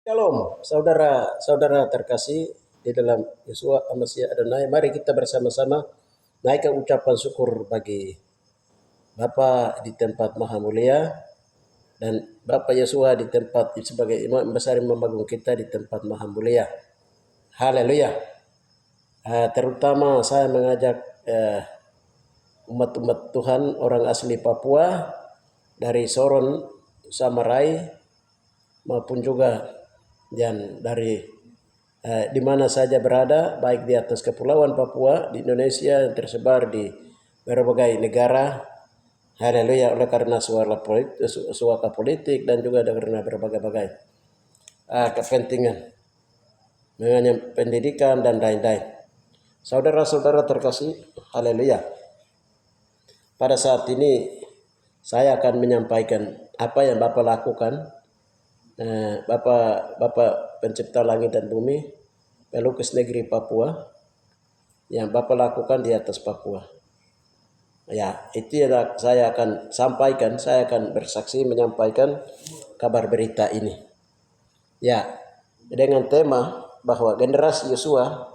Shalom, saudara-saudara terkasih di dalam Yesua Amasya Adonai. Mari kita bersama-sama naikkan ucapan syukur bagi Bapa di tempat Maha Mulia dan Bapa Yesua di tempat sebagai imam besar yang membangun kita di tempat Maha Mulia. Haleluya. Terutama saya mengajak umat-umat Tuhan orang asli Papua dari Soron, Samarai maupun juga dan dari di mana saja berada, baik di atas kepulauan Papua di Indonesia yang tersebar di berbagai negara. Haleluya, oleh karena suaka politik dan juga karena berbagai kepentingan mengenai pendidikan dan lain-lain. Saudara-saudara terkasih, haleluya. Pada saat ini saya akan menyampaikan apa yang Bapak lakukan. Bapak pencipta langit dan bumi, pelukis negeri Papua, yang Bapak lakukan di atas Papua. Ya, itu yang saya akan sampaikan. Saya akan bersaksi menyampaikan kabar berita ini. Ya, dengan tema bahwa generasi Yosua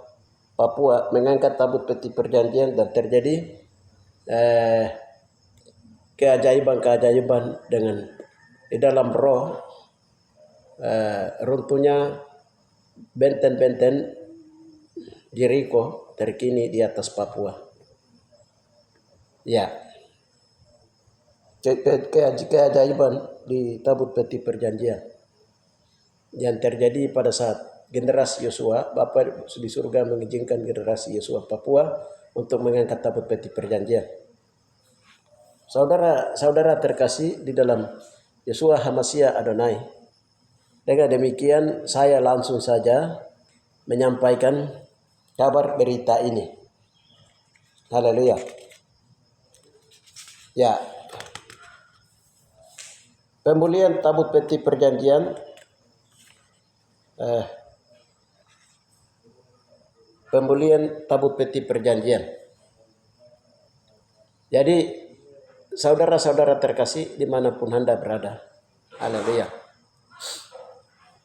Papua mengangkat tabut peti perjanjian dan terjadi keajaiban-keajaiban dengan di dalam roh, runtuhnya benten-benten Jericho terkini di atas Papua. Ya, keajaiban di tabut peti perjanjian yang terjadi pada saat generasi Yosua, Bapak di surga mengizinkan generasi Yosua Papua untuk mengangkat tabut peti perjanjian. Saudara-saudara terkasih di dalam Yesua Hamasya Adonai. Dengan demikian saya langsung saja menyampaikan kabar berita ini. Haleluya. Ya. Pemulihan tabut peti perjanjian pemulihan tabut peti perjanjian. Jadi saudara-saudara terkasih dimanapun Anda berada. Haleluya.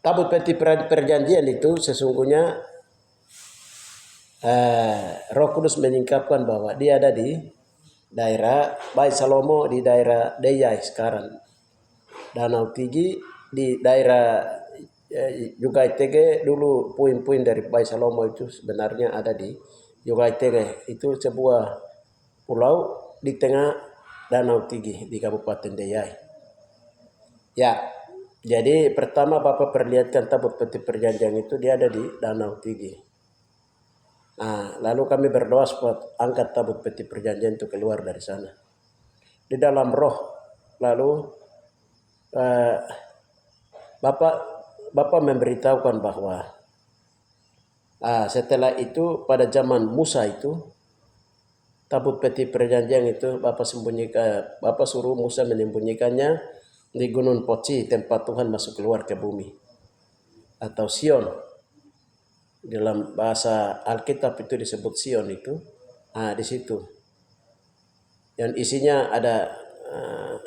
Tabut peti perjanjian itu sesungguhnya Roh Kudus menyingkapkan bahwa dia ada di daerah Bait Salomo, di daerah Deyai sekarang, Danau Tigi di daerah Yugai Tege. Dulu puing-puing dari Bait Salomo itu sebenarnya ada di Yugai Tege. Itu sebuah pulau di tengah Danau Tigi di Kabupaten Deyai. Ya, jadi pertama Bapak perlihatkan tabut peti perjanjian itu dia ada di Danau Tigi. Nah, lalu kami berdoa supaya angkat tabut peti perjanjian itu keluar dari sana. Di dalam roh, lalu Bapak memberitahukan bahwa setelah itu pada zaman Musa itu tabut peti perjanjian itu Bapak suruh Musa menyembunyikannya di Gunung Poci, tempat Tuhan masuk keluar ke bumi, atau Sion. Dalam bahasa Alkitab itu disebut Sion itu. Di situ. Dan isinya ada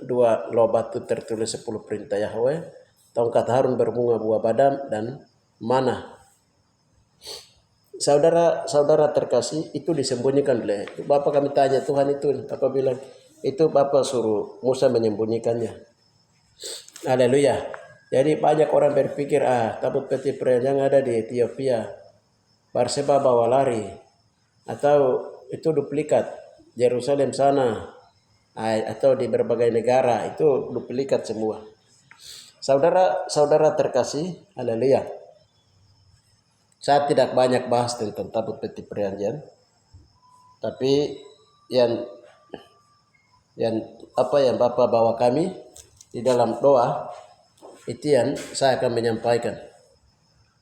2 loh batu tertulis 10 perintah Yahweh, tongkat Harun berbunga buah badam dan mana. Saudara-saudara terkasih, itu disembunyikan oleh Bapak. Kami tanya Tuhan itu, Bapak bilang itu Bapak suruh Musa menyembunyikannya. Haleluya. Jadi banyak orang berpikir tabut peti perjanjian ada di Ethiopia, Barseba bawa lari, atau itu duplikat Yerusalem sana, atau di berbagai negara itu duplikat semua. Saudara-saudara terkasih, haleluya. Saya tidak banyak bahas tentang tabut peti perjanjian, tapi yang apa yang Bapak bawa kami di dalam doa itu yang saya akan menyampaikan.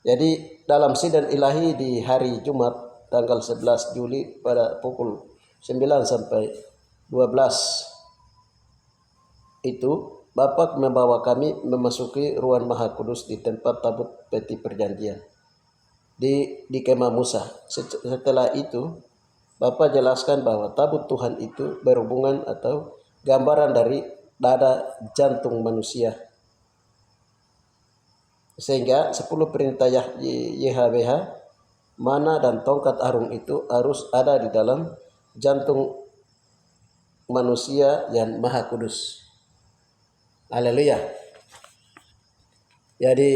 Jadi dalam sidang ilahi di hari Jumat tanggal 11 Juli pada pukul 9 sampai 12 itu Bapak membawa kami memasuki ruang Maha Kudus di tempat tabut peti perjanjian di kemah Musa. Setelah itu Bapak jelaskan bahwa tabut Tuhan itu berhubungan atau gambaran dari dada jantung manusia. Sehingga 10 perintah YHWH, mana dan tongkat Harun itu harus ada di dalam jantung manusia yang maha kudus. Haleluya. Jadi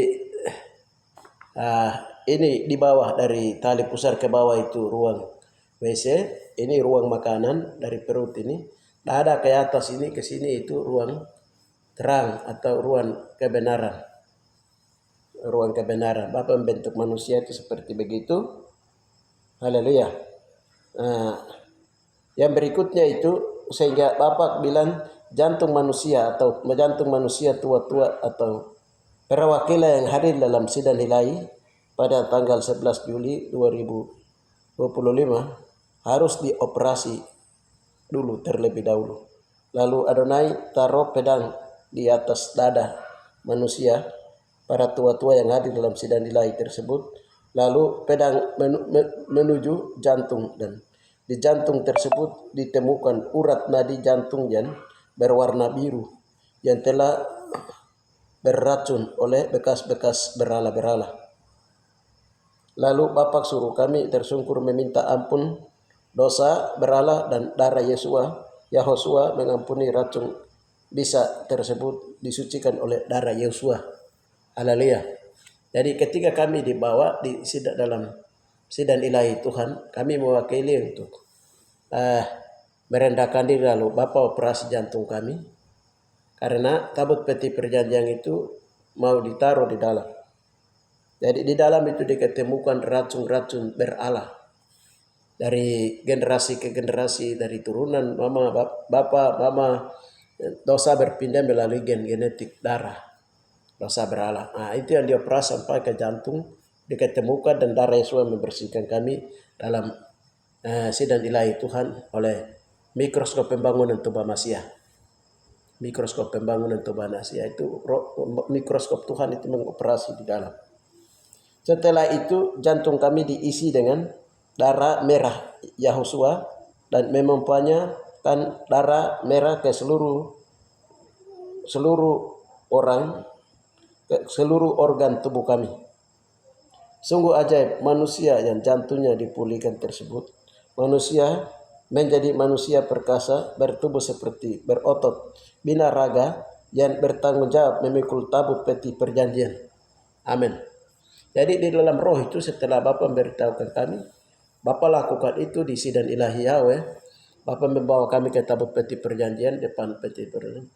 ini di bawah dari tali pusar ke bawah itu ruang WC, ini ruang makanan dari perut ini. Ada ke atas ini ke sini itu ruang terang atau ruang kebenaran. Ruang kebenaran. Bapa membentuk manusia itu seperti begitu. Haleluya. Yang berikutnya itu sehingga Bapak bilang jantung manusia atau jantung manusia tua-tua atau perwakilan yang hadir dalam sidang ilahi pada tanggal 11 Juli 2025 harus dioperasi dulu terlebih dahulu. Lalu Adonai taruh pedang di atas dada manusia para tua-tua yang hadir dalam sidang ilahi tersebut. Lalu pedang menuju jantung dan di jantung tersebut ditemukan urat nadi jantung yang berwarna biru yang telah berracun oleh bekas-bekas berala-berala. Lalu Bapak suruh kami tersungkur meminta ampun dosa berala dan darah Yahosua mengampuni racun bisa tersebut disucikan oleh darah Yosua. Haleluya. Jadi ketika kami dibawa di dalam sidang ilahi Tuhan, kami mewakili untuk merendahkan diri lalu Bapak operasi jantung kami. Karena tabut peti perjanjian itu mau ditaruh di dalam. Jadi di dalam itu diketemukan racun-racun berala. Dari generasi ke generasi, dari turunan mama, bapak, mama, dosa berpindah melalui gen genetik darah. Dosa berala. Nah, itu yang dioperasi sampai ke jantung, diketemukan dan darah Yesus membersihkan kami dalam sidang ilahi Tuhan oleh mikroskop pembangunan tubuh manusia. Mikroskop pembangunan tubuh manusia itu mikroskop Tuhan itu mengoperasi di dalam. Setelah itu jantung kami diisi dengan darah merah Yahosua dan memompanya kan darah merah ke seluruh orang, ke seluruh organ tubuh kami. Sungguh ajaib manusia yang jantungnya dipulihkan tersebut. Manusia menjadi manusia perkasa, bertubuh seperti berotot, bina raga, yang bertanggung jawab memikul tabut peti perjanjian. Amin. Jadi di dalam roh itu setelah Bapak memberitahukan kami, Bapak lakukan itu di sidang ilahi Yahweh. Bapak membawa kami ke tabut peti perjanjian, depan peti perjanjian.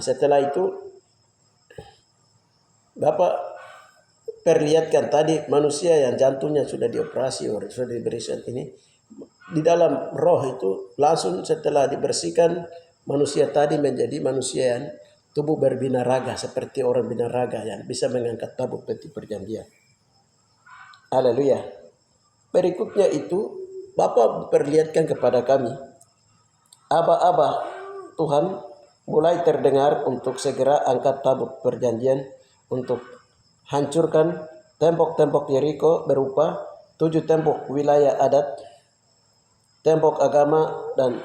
Setelah itu Bapak perlihatkan tadi manusia yang jantungnya sudah dioperasi, sudah diberikan ini. Di dalam roh itu langsung setelah dibersihkan manusia tadi menjadi manusia yang tubuh berbinaraga seperti orang binaraga yang bisa mengangkat tabut peti perjanjian. Haleluya. Berikutnya itu Bapak perlihatkan kepada kami aba-aba Tuhan mulai terdengar untuk segera angkat tabut perjanjian untuk hancurkan tembok-tembok Yeriko berupa 7 tembok wilayah adat, tembok agama dan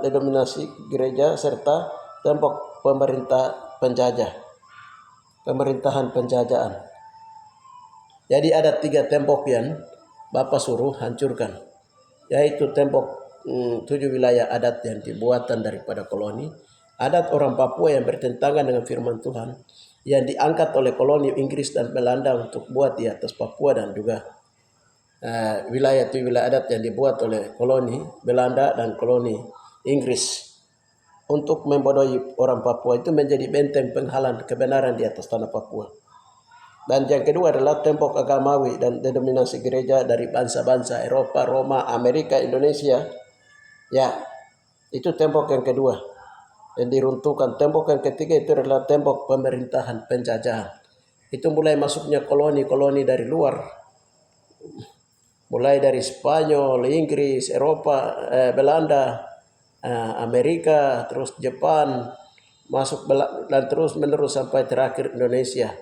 denominasi gereja serta tembok pemerintahan penjajahan. Jadi ada 3 tembok yang Bapak suruh hancurkan, yaitu tembok 7 wilayah adat yang dibuatan daripada koloni, adat orang Papua yang bertentangan dengan firman Tuhan, yang diangkat oleh koloni Inggris dan Belanda untuk buat di atas Papua, dan juga wilayah adat yang dibuat oleh koloni Belanda dan koloni Inggris untuk membodohi orang Papua itu menjadi benteng penghalang kebenaran di atas tanah Papua. Dan yang kedua adalah tembok agamawi dan denominasi gereja dari bangsa-bangsa Eropa, Roma, Amerika, Indonesia. Ya, itu tembok yang kedua yang diruntuhkan. Tembok yang ketiga itu adalah tembok pemerintahan penjajahan. Itu mulai masuknya koloni-koloni dari luar, mulai dari Spanyol, Inggris, Eropa, Belanda, Amerika, terus Jepang, masuk dan terus menerus sampai terakhir Indonesia.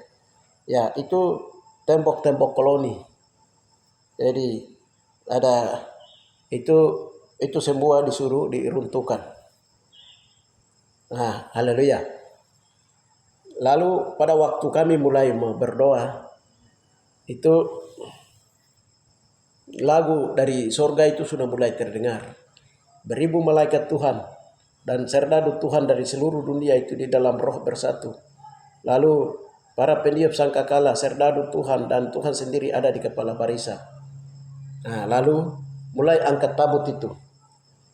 Ya, itu tembok-tembok koloni. Jadi ada itu semua disuruh diruntuhkan. Haleluya. Lalu pada waktu kami mulai mau berdoa, itu lagu dari sorga itu sudah mulai terdengar. Beribu malaikat Tuhan dan serdadu Tuhan dari seluruh dunia itu di dalam roh bersatu. Lalu para peniup sangkakala, serdadu Tuhan dan Tuhan sendiri ada di kepala barisan. Nah, lalu mulai angkat tabut itu.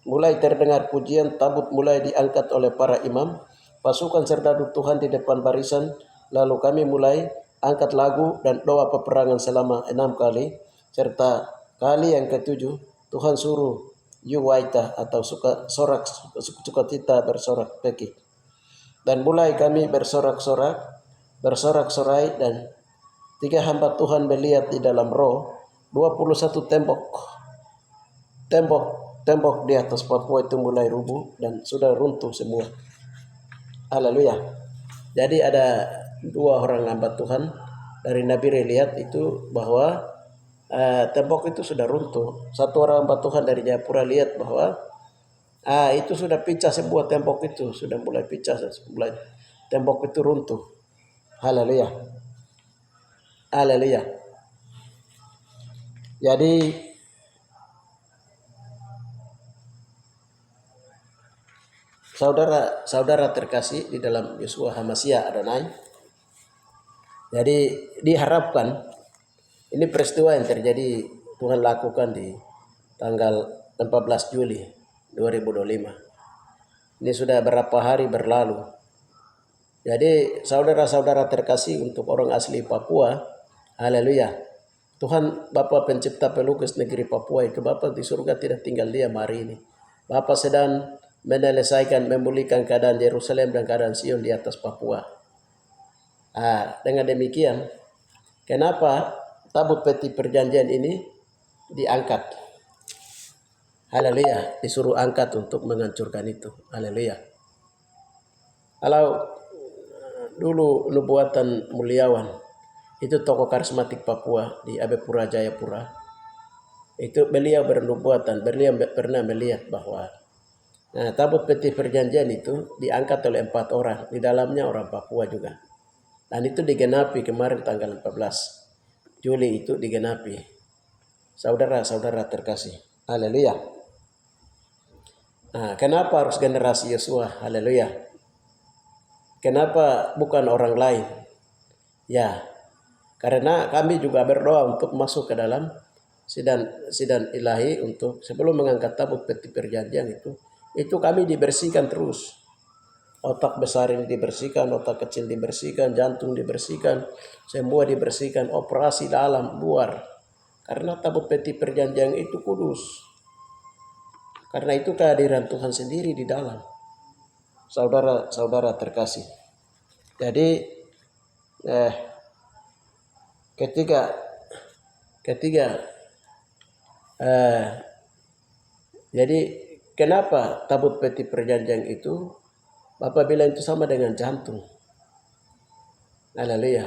Mulai terdengar pujian, tabut mulai diangkat oleh para imam, pasukan serdadu Tuhan di depan barisan. Lalu kami mulai angkat lagu dan doa peperangan selama 6 kali, serta kali yang ketujuh Tuhan suruh yuwaita atau sukacita bersorak peki. Dan mulai kami bersorak-sorai dan 3 hamba Tuhan melihat di dalam roh 21 tembok di atas Papua itu mulai rubuh dan sudah runtuh semua. Haleluya. Jadi ada 2 orang hamba Tuhan dari Nabi lihat itu bahwa tembok itu sudah runtuh. 1 orang hamba Tuhan dari Jayapura lihat bahwa itu sudah pecah sebuah tembok itu, sudah mulai pecah, mulai tembok itu runtuh. Haleluya. Haleluya. Jadi saudara terkasih di dalam Yeshua HaMashiach Adonai. Jadi diharapkan ini peristiwa yang terjadi Tuhan lakukan di tanggal 14 Juli 2025. Ini sudah berapa hari berlalu. Jadi saudara-saudara terkasih untuk orang asli Papua, haleluya. Tuhan Bapa pencipta pelukis negeri Papua itu, Bapa di surga tidak tinggal diam hari ini. Bapa sedang menyelesaikan, memulihkan keadaan Yerusalem dan keadaan Sion di atas Papua. Dengan demikian, kenapa tabut peti perjanjian ini diangkat? Haleluya, disuruh angkat untuk menghancurkan itu. Haleluya. Kalau dulu nubuatan Mulyawan, itu tokoh karismatik Papua di Abepura Jayapura, itu beliau bernubuatan, beliau pernah melihat bahwa tabut peti perjanjian itu diangkat oleh 4 orang, di dalamnya orang Papua juga. Dan itu digenapi kemarin tanggal 14 Juli itu digenapi. Saudara-saudara terkasih, haleluya. Kenapa harus generasi Yosua? Haleluya. Kenapa bukan orang lain? Ya, karena kami juga berdoa untuk masuk ke dalam sidang ilahi untuk sebelum mengangkat tabut peti perjanjian itu kami dibersihkan terus. Otak besar ini dibersihkan, otak kecil dibersihkan, jantung dibersihkan, semua dibersihkan, operasi dalam luar. Karena tabut peti perjanjian itu kudus. Karena itu kehadiran Tuhan sendiri di dalam. Saudara-saudara terkasih. Jadi jadi kenapa tabut peti perjanjian itu Bapak bilang itu sama dengan jantung. Haleluya.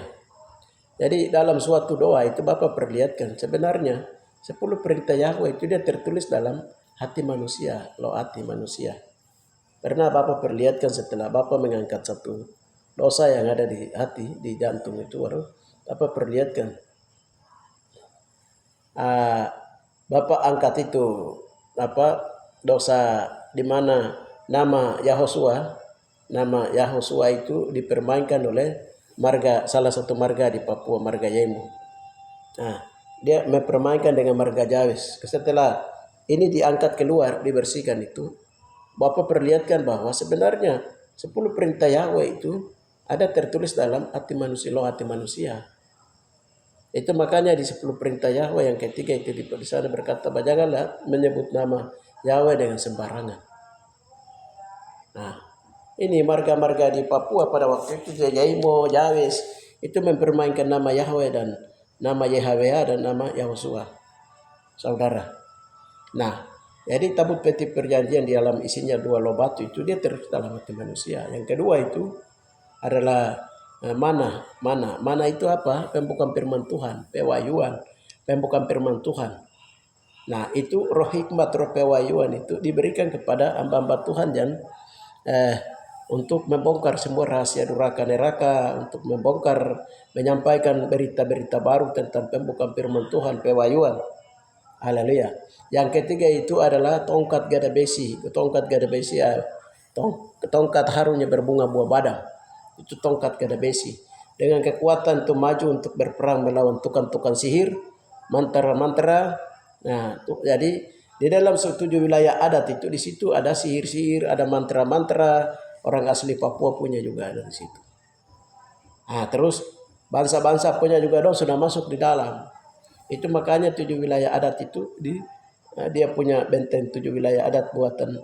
Jadi dalam suatu doa itu Bapak perlihatkan sebenarnya 10 perintah Yahweh itu dia tertulis dalam hati manusia, hati manusia. Pernah Bapak perlihatkan setelah Bapak mengangkat satu dosa yang ada di hati, di jantung itu, baru Bapak perlihatkan. Bapak angkat itu dosa di mana nama Yahosua itu dipermainkan oleh salah satu marga di Papua, marga Yemo. Dia mempermainkan dengan marga Jawes. Setelah ini diangkat keluar, dibersihkan itu, Bapak perlihatkan bahwa sebenarnya 10 perintah Yahweh itu ada tertulis dalam hati manusia. Itu makanya di 10 perintah Yahweh yang ketiga itu di sana berkata, janganlah menyebut nama Yahweh dengan sembarangan. Ini marga-marga di Papua pada waktu itu, Jaimo, Jawes, itu mempermainkan nama Yahweh dan nama Yahweh dan nama Yahosua. Saudara. Jadi tabut peti perjanjian di dalam isinya 2 loh batu itu dia terus dalam hati manusia. Yang kedua itu adalah mana. Mana itu apa? Pembukaan firman Tuhan, pewahyuan, pembukaan firman Tuhan. Itu roh hikmat, roh pewahyuan itu diberikan kepada hamba-hamba Tuhan dan untuk membongkar semua rahasia neraka, untuk membongkar, menyampaikan berita-berita baru tentang pembukaan firman Tuhan, pewahyuan. Haleluya. Yang ketiga itu adalah tongkat gada besi. Tongkat gada besi, tongkat harunya berbunga buah badang. Itu tongkat gada besi. Dengan kekuatan untuk maju untuk berperang melawan tukang-tukang sihir, mantra-mantra. Nah, jadi di dalam 7 wilayah adat itu, di situ ada sihir-sihir, ada mantra-mantra. Orang asli Papua punya juga ada di situ. Nah, terus bangsa-bangsa punya juga dong sudah masuk di dalam. Itu makanya 7 wilayah adat itu dia punya benteng 7 wilayah adat buatan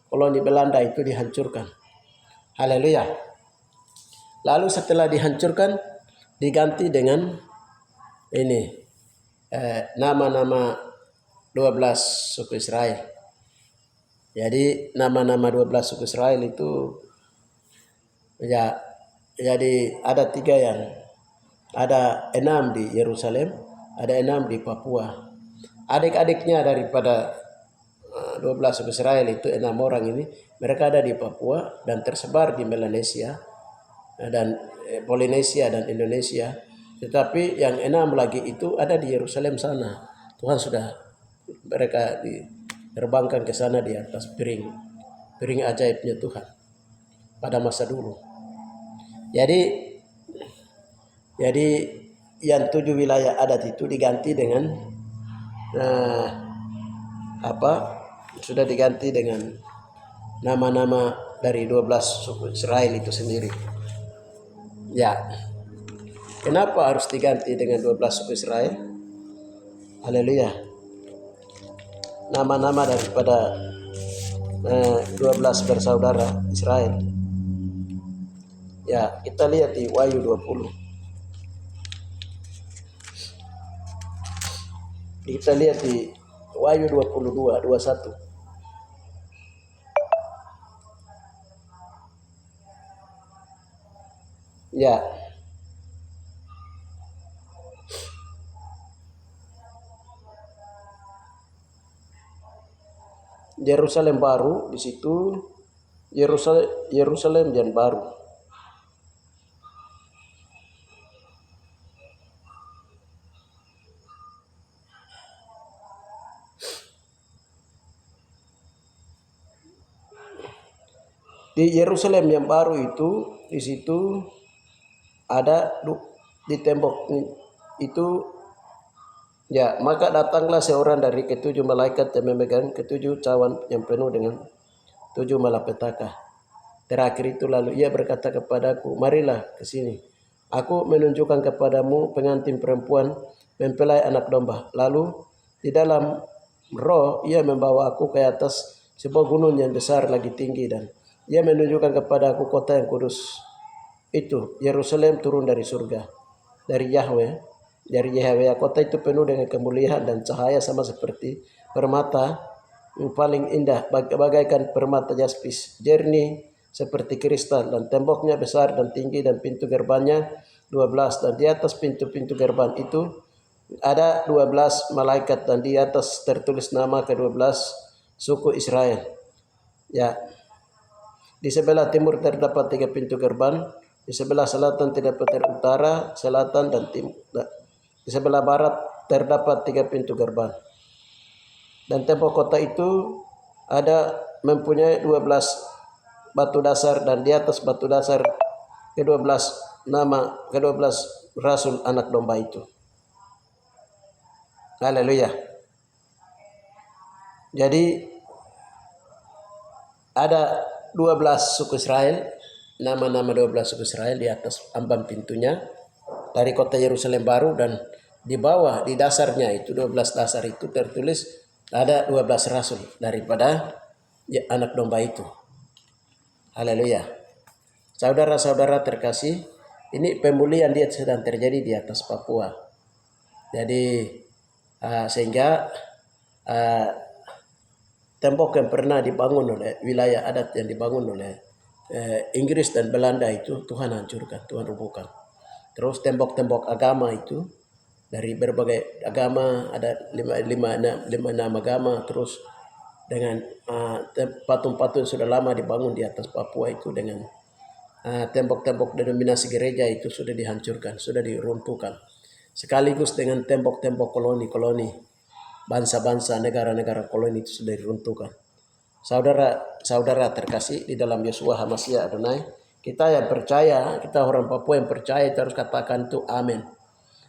koloni Belanda itu dihancurkan. Haleluya. Lalu setelah dihancurkan diganti dengan ini nama-nama 12 suku Israel. Jadi nama-nama 12 suku Israel itu ya, jadi ada 3 yang ada 6 di Yerusalem, ada 6 di Papua. Adik-adiknya daripada 12 suku Israel itu 6 orang ini, mereka ada di Papua dan tersebar di Melanesia dan Polinesia dan Indonesia. Tetapi yang 6 lagi itu ada di Yerusalem sana. Tuhan sudah mereka diterbangkan ke sana di atas piring ajaibnya Tuhan pada masa dulu. Jadi yang 7 wilayah adat itu diganti dengan sudah diganti dengan nama-nama dari 12 suku Israel itu sendiri. Ya. Kenapa harus diganti dengan 12 suku Israel? Haleluya. Nama-nama daripada 12 bersaudara Israel. Ya, kita lihat di Wahyu 20. Kita lihat di Wahyu 22, 21. Ya. Yerusalem baru di situ, Yerusalem yang baru. Di Yerusalem yang baru itu, di situ ada di tembok itu, ya, maka datanglah seorang dari ketujuh malaikat yang memegang ketujuh cawan yang penuh dengan 7 malapetaka. Terakhir itu lalu ia berkata kepadaku, marilah ke sini. Aku menunjukkan kepadamu pengantin perempuan mempelai anak domba. Lalu di dalam roh ia membawa aku ke atas sebuah gunung yang besar lagi tinggi, dan ia menunjukkan kepadaku kota yang kudus itu, Yerusalem turun dari surga, dari Yahweh. Kota itu penuh dengan kemuliaan dan cahaya sama seperti permata yang paling indah, bagaikan permata jaspis, jernih seperti kristal, dan temboknya besar dan tinggi, dan pintu gerbangnya 12, dan di atas pintu-pintu gerbang itu ada 12 malaikat, dan di atas tertulis nama ke-12 suku Israel. Ya. Di sebelah timur terdapat 3 pintu gerbang, di sebelah selatan terdapat utara, selatan, dan timur. Di sebelah barat terdapat 3 pintu gerbang. Dan tembok kota itu mempunyai 12 batu dasar, dan di atas batu dasar ke-12 nama ke-12 rasul anak domba itu. Haleluya. Jadi ada 12 suku Israel, nama-nama 12 suku Israel di atas ambang pintunya dari kota Yerusalem baru, dan di bawah di dasarnya itu 12 dasar itu tertulis ada 12 rasul daripada anak domba itu. Haleluya. Saudara-saudara terkasih, ini pemulihan dia sedang terjadi di atas Papua. Jadi sehingga tembok yang pernah dibangun oleh wilayah adat yang dibangun oleh Inggris dan Belanda itu Tuhan hancurkan, Tuhan robohkan. Terus tembok-tembok agama itu dari berbagai agama, ada 5-6 agama, terus dengan patung-patung sudah lama dibangun di atas Papua itu dengan tembok-tembok denominasi gereja itu sudah dihancurkan, sudah diruntuhkan. Sekaligus dengan tembok-tembok koloni-koloni, bangsa-bangsa, negara-negara koloni itu sudah diruntuhkan. Saudara-saudara terkasih di dalam Yeshua HaMashiach Adonai, kita yang percaya, kita orang Papua yang percaya itu harus katakan itu amin.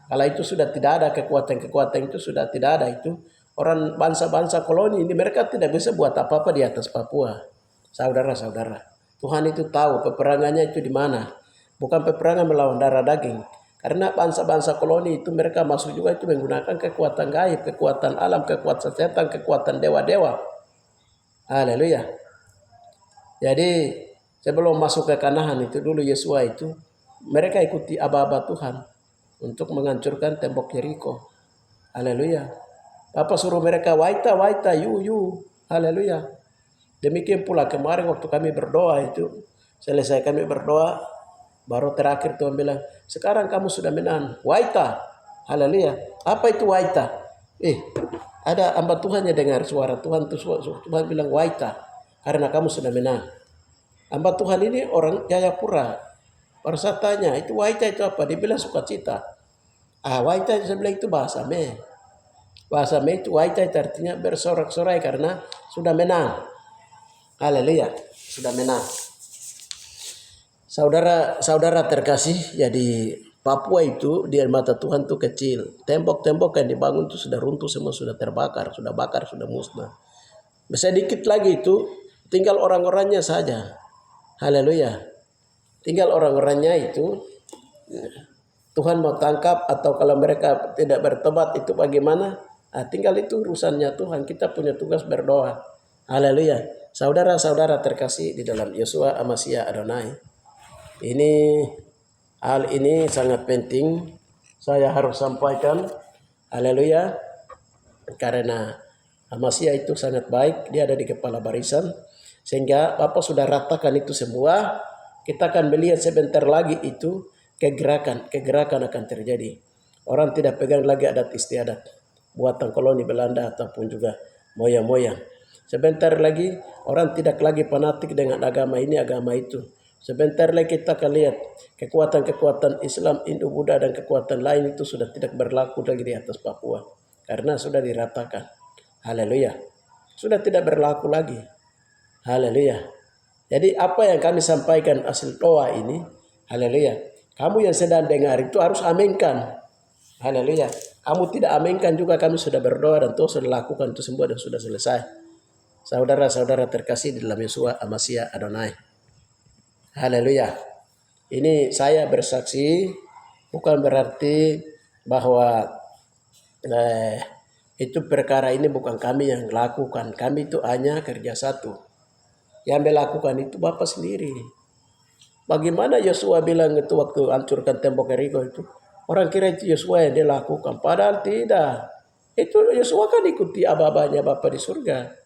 Kalau itu sudah tidak ada kekuatan-kekuatan itu sudah tidak ada itu, orang bangsa-bangsa koloni ini mereka tidak bisa buat apa-apa di atas Papua. Saudara-saudara, Tuhan itu tahu peperangannya itu di mana. Bukan peperangan melawan darah daging. Karena bangsa-bangsa koloni itu mereka masuk juga itu menggunakan kekuatan gaib, kekuatan alam, kekuatan setan, kekuatan dewa-dewa. Haleluya. Jadi sebelum masuk ke Kanaan itu dulu Yesua itu mereka ikuti aba-aba Tuhan untuk menghancurkan tembok Yeriko. Haleluya. Bapak suruh mereka waita yu. Haleluya. Demikian pula kemarin waktu kami berdoa itu, selesai kami berdoa, baru terakhir Tuhan bilang, sekarang kamu sudah menang. Waita. Haleluya. Apa itu waita? Ada hamba Tuhan yang dengar suara Tuhan. Tuhan bilang waita. Karena kamu sudah menang. Hamba Tuhan ini orang Jayapura. Baru saya tanya, itu waita itu apa? Dia bilang sukacita. Waita saya bilang itu bahasa me. Bahasa me itu waita itu artinya bersorak-sorai karena sudah menang. Haleluya, sudah menang. Saudara-saudara terkasih, jadi Papua itu di mata Tuhan itu kecil. Tembok-tembok yang dibangun itu sudah runtuh semua, sudah terbakar, sudah musnah. Bisa dikit lagi itu, tinggal orang-orangnya saja. Haleluya. Tinggal orang-orangnya itu, Tuhan mau tangkap atau kalau mereka tidak bertobat itu bagaimana? Tinggal itu urusannya Tuhan. Kita punya tugas berdoa. Haleluya. Saudara-saudara terkasih di dalam Yeshua HaMashiach Adonai. Hal ini sangat penting. Saya harus sampaikan. Haleluya. Karena HaMashiach itu sangat baik. Dia ada di kepala barisan. Sehingga Bapak sudah ratakan itu semua. Kita akan melihat sebentar lagi itu kegerakan akan terjadi. Orang tidak pegang lagi adat istiadat buatan koloni Belanda ataupun juga moyang-moyang. Sebentar lagi orang tidak lagi fanatik dengan agama ini agama itu. Sebentar lagi kita akan lihat kekuatan-kekuatan Islam, Indo-Buddha dan kekuatan lain itu sudah tidak berlaku lagi di atas Papua. Karena sudah diratakan. Haleluya. Sudah tidak berlaku lagi. Haleluya. Jadi apa yang kami sampaikan hasil doa ini, haleluya. Kamu yang sedang dengar itu harus aminkan. Haleluya. Kamu tidak aminkan juga kami sudah berdoa dan Tuhan sudah lakukan itu semua dan sudah selesai. Saudara-saudara terkasih di dalam Yeshua HaMashiach Adonai. Haleluya. Ini saya bersaksi bukan berarti bahwa itu perkara ini bukan kami yang lakukan. Kami itu hanya kerja satu. Yang melakukan itu Bapak sendiri. Bagaimana Yosua bilang itu waktu hancurkan tembok Yeriko itu? Orang kira itu Yosua yang dia lakukan. Padahal tidak. Itu Yosua kan ikuti aba-abanya Bapak di surga.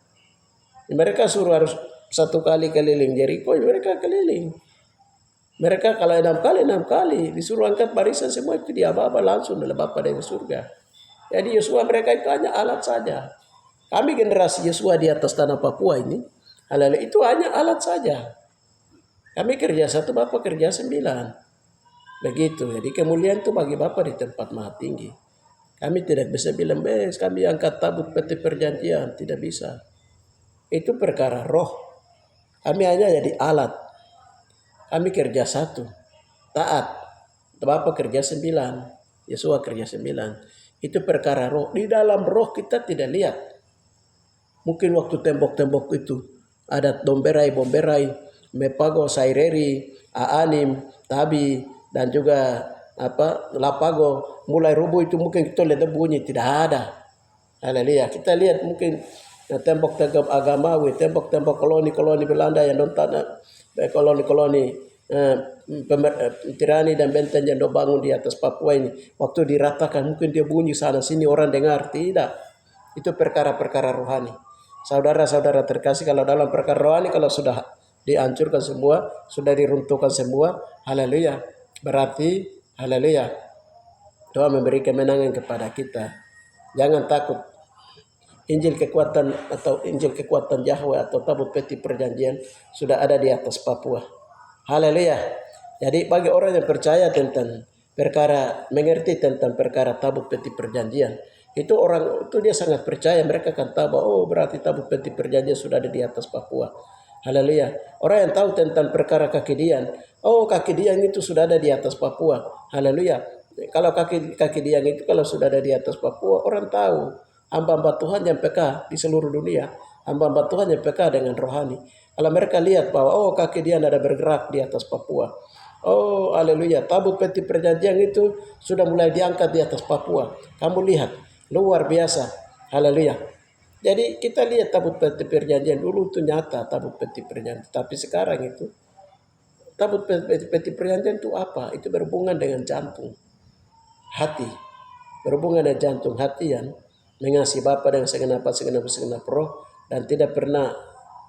Mereka suruh harus 1 kali keliling Yeriko, mereka keliling. Mereka kalau 6 kali disuruh angkat barisan semua itu di aba-aba langsung dalam Bapa dari surga. Jadi Yosua mereka itu hanya alat saja. Kami generasi Yosua di atas tanah Papua ini, itu hanya alat saja. Kami kerja 1, Bapak kerja 9. Begitu. Jadi kemuliaan itu bagi Bapak di tempat maha tinggi. Kami tidak bisa bilang, kami angkat tabut peti perjanjian. Tidak bisa. Itu perkara roh. Kami hanya jadi alat. Kami kerja 1. Taat. Bapak kerja 9. Yesua kerja 9. Itu perkara roh. Di dalam roh kita tidak lihat. Mungkin waktu tembok-tembok itu. Ada bomberai, Mepago, Saireri, Aanim, Tabi, dan juga Lapago. Mulai rubuh itu mungkin kita lihat bunyi. Tidak ada. Haleluya. Kita lihat mungkin tembok-tembok agamawi, tembok-tembok koloni-koloni Belanda yang tanah koloni-koloni tirani dan benteng yang dibangun di atas Papua ini. Waktu diratakan mungkin dia bunyi sana sini orang dengar. Tidak. Itu perkara-perkara rohani. Saudara-saudara terkasih, kalau dalam perkara rohani kalau sudah dihancurkan semua, sudah diruntuhkan semua, haleluya. Berarti haleluya. Tuhan memberi kemenangan kepada kita. Jangan takut. Injil kekuatan Yahweh atau tabut peti perjanjian sudah ada di atas Papua. Haleluya. Jadi bagi orang yang percaya tentang perkara, mengerti tentang perkara tabut peti perjanjian, itu orang itu dia sangat percaya, mereka akan tahu bahwa oh berarti tabut peti perjanjian sudah ada di atas Papua. Haleluya. Orang yang tahu tentang perkara kaki dian, oh kaki dian itu sudah ada di atas Papua. Haleluya. Kalau kaki dian itu kalau sudah ada di atas Papua, orang tahu hamba-hamba Tuhan yang peka di seluruh dunia, hamba-hamba Tuhan yang peka dengan rohani. Kalau mereka lihat bahwa oh kaki dia ada bergerak di atas Papua. Oh haleluya, tabut peti perjanjian itu sudah mulai diangkat di atas Papua. Kamu lihat, luar biasa. Haleluya. Jadi kita lihat tabut peti perjanjian dulu itu nyata tabut peti perjanjian. Tapi sekarang itu tabut peti perjanjian itu apa? Itu berhubungan dengan jantung, hati. Berhubungan dengan jantung hati yang mengasihi Bapa dengan segenap roh dan tidak pernah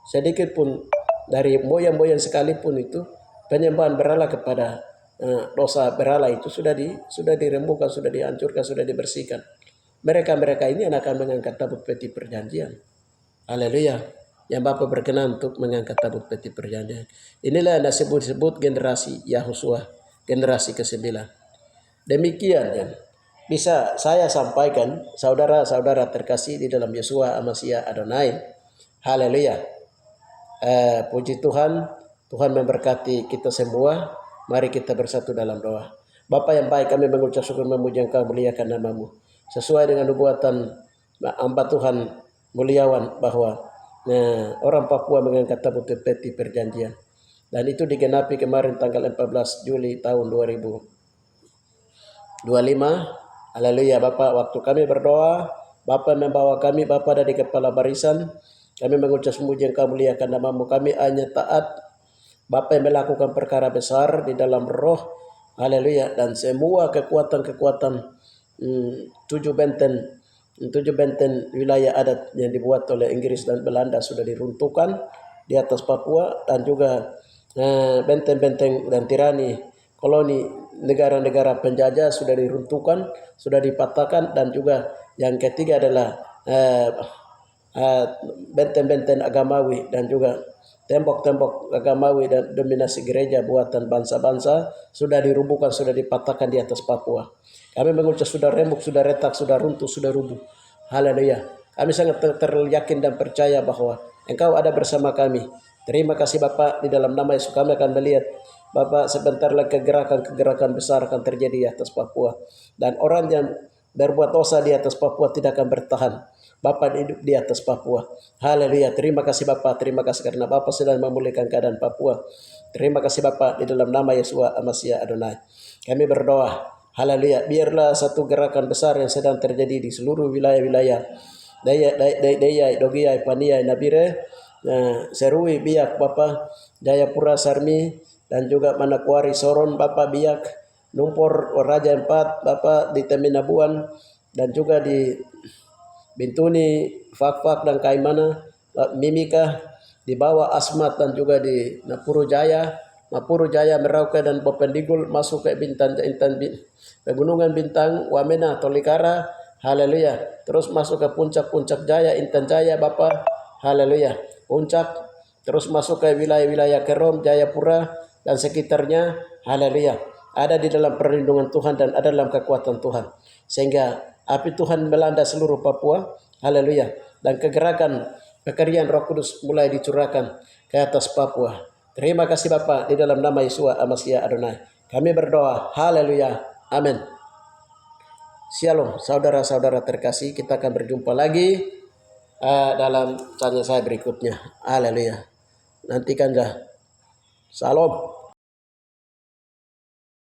sedikit pun dari moyang-moyang sekalipun itu penyembahan berhala kepada dosa berhala itu sudah dirembukan, sudah dihancurkan, sudah dibersihkan. Mereka ini akan mengangkat tabut peti perjanjian. Haleluya. Yang Bapa berkenan untuk mengangkat tabut peti perjanjian. Inilah yang disebut generasi Yahusua, generasi ke-9. Demikian yang bisa saya sampaikan, saudara-saudara terkasih di dalam Yeshua HaMashiach Adonai. Haleluya. Puji Tuhan, Tuhan memberkati kita semua. Mari kita bersatu dalam doa. Bapa yang baik, kami mengucap syukur memuji Engkau, muliakan nama-Mu. Sesuai dengan nubuatan hamba Tuhan muliawan bahwa orang Papua mengangkat tabut peti perjanjian. Dan itu digenapi kemarin tanggal 14 Juli tahun 2025. Haleluya Bapak, waktu kami berdoa, Bapak membawa kami, Bapak dari kepala barisan. Kami mengucap memuji Engkau, muliakan nama-Mu. Kami hanya taat. Bapak yang melakukan perkara besar di dalam roh. Haleluya. Dan semua kekuatan-kekuatan 7 benteng wilayah adat yang dibuat oleh Inggris dan Belanda sudah diruntuhkan di atas Papua, dan juga benteng-benteng dan tirani koloni negara-negara penjajah sudah diruntuhkan, sudah dipatahkan. Dan juga yang ketiga adalah benteng-benteng agamawi dan juga tembok-tembok agamawi dan dominasi gereja buatan bangsa-bangsa sudah dirubuhkan, sudah dipatahkan di atas Papua. Kami mengucap sudah remuk, sudah retak, sudah runtuh, sudah rubuh. Haleluya. Kami sangat teryakin dan percaya bahwa Engkau ada bersama kami. Terima kasih Bapak, di dalam nama Yesus kami akan melihat Bapak sebentar lagi kegerakan besar akan terjadi di atas Papua. Dan orang yang berbuat dosa di atas Papua tidak akan bertahan. Bapak hidup di atas Papua. Haleluya. Terima kasih Bapak. Terima kasih karena Bapak sedang memulihkan keadaan Papua. Terima kasih Bapak, di dalam nama Yeshua HaMashiach Adonai. Kami berdoa. Haleluya. Biarlah satu gerakan besar yang sedang terjadi di seluruh wilayah-wilayah Daya, Dogiai, Paniai, Nabire, Serui, Biak, Bapak, Jayapura, Sarmi, dan juga Manokwari, Soron, Bapak, Biak, Numpor, Raja 4, Bapak, di Teminabuan, dan juga di Bintuni, Fakfak, dan Kaimana, Mimika, di bawah Asmat, dan juga di Mapuru Jaya, Merauke, dan Bopendigul, masuk ke Pegunungan Bintang, Wamena, Tolikara. Haleluya. Terus masuk ke puncak Jaya, Intan Jaya, Bapak. Haleluya. Puncak, terus masuk ke wilayah-wilayah Kerom, Jayapura, dan sekitarnya. Haleluya. Ada di dalam perlindungan Tuhan dan ada dalam kekuatan Tuhan. Sehingga api Tuhan melanda seluruh Papua. Haleluya. Dan kegerakan pekerjaan Roh Kudus mulai dicurahkan ke atas Papua. Terima kasih Bapak, di dalam nama Yeshua HaMashiach Adonai. Kami berdoa. Haleluya. Amin. Shalom saudara-saudara terkasih. Kita akan berjumpa lagi dalam tanya saya berikutnya. Haleluya. Nantikan dah. Salam.